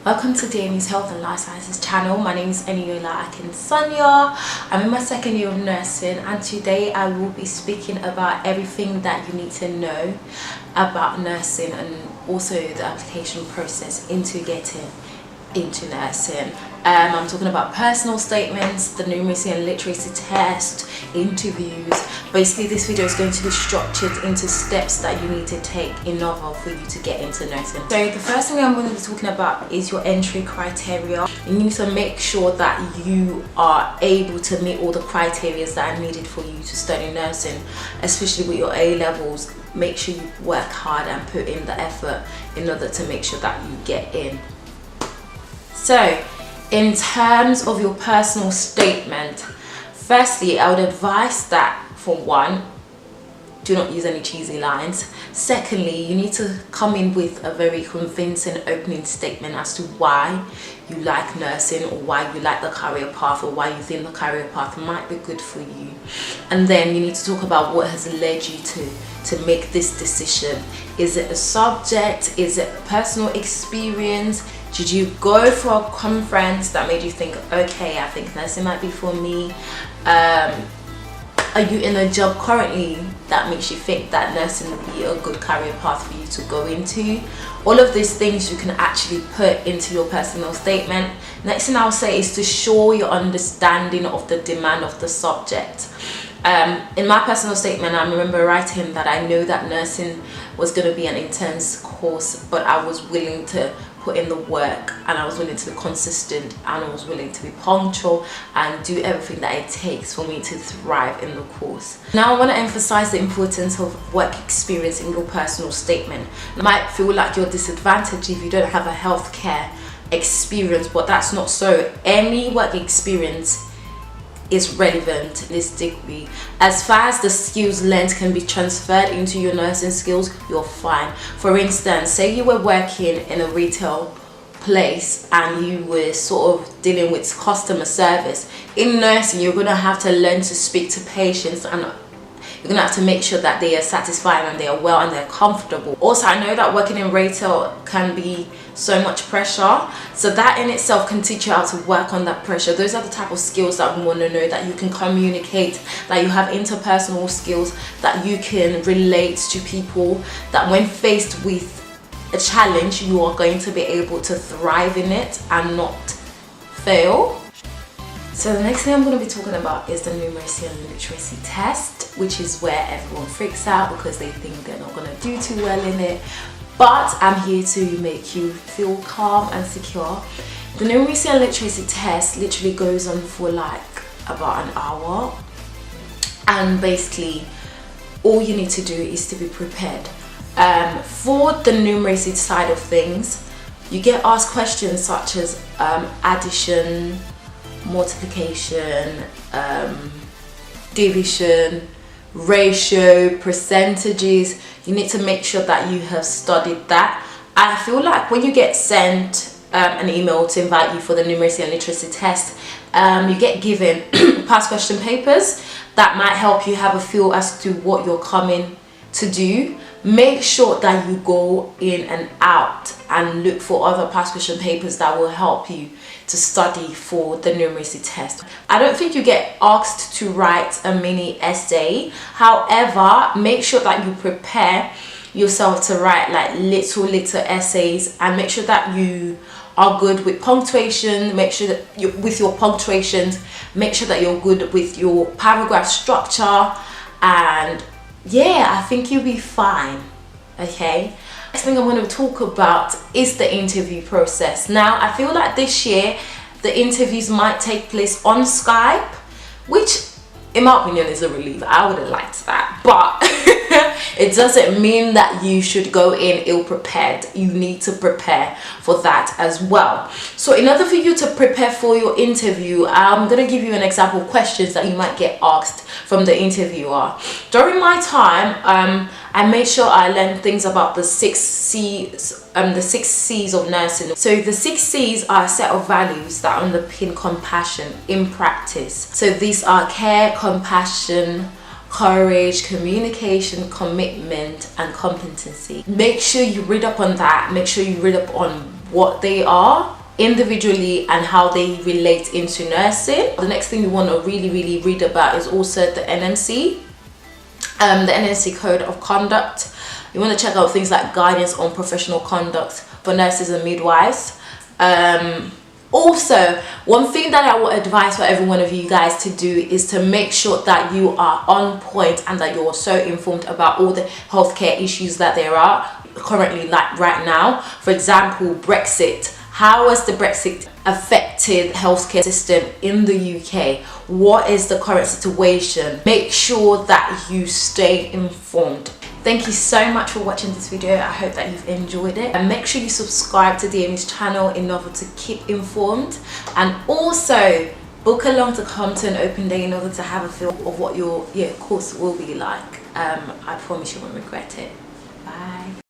Welcome to DMU's Health and Life Sciences channel. My name is Eniola Sonia. I'm in my second year of nursing, and today I will be speaking about everything that you need to know about nursing and also the application process into getting into nursing. I'm talking about personal statements, the numeracy and literacy test, interviews. Basically, this video is going to be structured into steps that you need to take in order for you to get into nursing. So the first thing I'm going to be talking about is your entry criteria. You need to make sure that you are able to meet all the criteria that are needed for you to study nursing, especially with your A levels. Make sure you work hard and put in the effort in order to make sure that you get in. So, in terms of your personal statement, firstly, I would advise that, for one, do not use any cheesy lines. Secondly, you need to come in with a very convincing opening statement as to why you like nursing, or why you like the career path, or why you think the career path might be good for you. And then you need to talk about what has led you to make this decision. Is it a subject? Is it a personal experience? Did you go for a conference that made you think, okay, I think nursing might be for me? Are you in a job currently that makes you think that nursing would be a good career path for you to go into? All of these things you can actually put into your personal statement. Next thing I'll say is to show your understanding of the demand of the subject. In my personal statement, I remember writing that I know that nursing was going to be an intense course, but I was willing to put in the work, and I was willing to be consistent, and I was willing to be punctual and do everything that it takes for me to thrive in the course. Now I want to emphasize the importance of work experience in your personal statement. You might feel like you're disadvantaged if you don't have a healthcare experience, but that's not so. Any work experience is relevant in this degree. As far as the skills learned can be transferred into your nursing skills, you're fine. For instance, say you were working in a retail place and you were sort of dealing with customer service. In nursing, you're going to have to learn to speak to patients, and you're going to have to make sure that they are satisfied and they are well and they're comfortable. Also, I know that working in retail can be so much pressure, so that in itself can teach you how to work on that pressure. Those are the type of skills that we want to know, that you can communicate, that you have interpersonal skills, that you can relate to people, that when faced with a challenge, you are going to be able to thrive in it and not fail. So the next thing I'm going to be talking about is the numeracy and literacy test, which is where everyone freaks out because they think they're not going to do too well in it. But I'm here to make you feel calm and secure. The numeracy and literacy test literally goes on for like about an hour. And basically, all you need to do is to be prepared. For the numeracy side of things, you get asked questions such as addition, multiplication, division, ratio, percentages. You need to make sure that you have studied that. I feel like when you get sent an email to invite you for the numeracy and literacy test, you get given past question papers that might help you have a feel as to what you're coming to do. Make sure that you go in and out and look for other past question papers that will help you to study for the numeracy test. I don't think you get asked to write a mini essay. However, make sure that you prepare yourself to write like little essays, and make sure that you are good with punctuation. Make sure that you, with your punctuations, make sure that you're good with your paragraph structure, and yeah, I think you'll be fine. Okay, next thing I want to talk about is the interview process. Now, I feel like this year the interviews might take place on Skype, which in my opinion is a relief. I would have liked that, but it doesn't mean that you should go in ill prepared. You need to prepare for that as well. So in order for you to prepare for your interview, I'm going to give you an example of questions that you might get asked from the interviewer. During my time, I made sure I learned things about the 6 C's, the 6 C's of nursing. So the 6 C's are a set of values that underpin compassion in practice. So these are care, compassion, courage, communication, commitment, and competency. Make sure you read up on that. Make sure you read up on what they are individually and how they relate into nursing. The next thing you want to really read about is also the NMC, the NMC Code of Conduct. You want to check out things like guidance on professional conduct for nurses and midwives. Also, one thing that I would advise for every one of you guys to do is to make sure that you are on point and that you're so informed about all the healthcare issues that there are currently, like right now. For example, Brexit. How has the Brexit affected the healthcare system in the UK? What is the current situation? Make sure that you stay informed. Thank you so much for watching this video. I hope that you've enjoyed it, and make sure you subscribe to DMU's channel in order to keep informed, and also book along to come to an open day in order to have a feel of what your course will be like. I promise you won't regret it. Bye.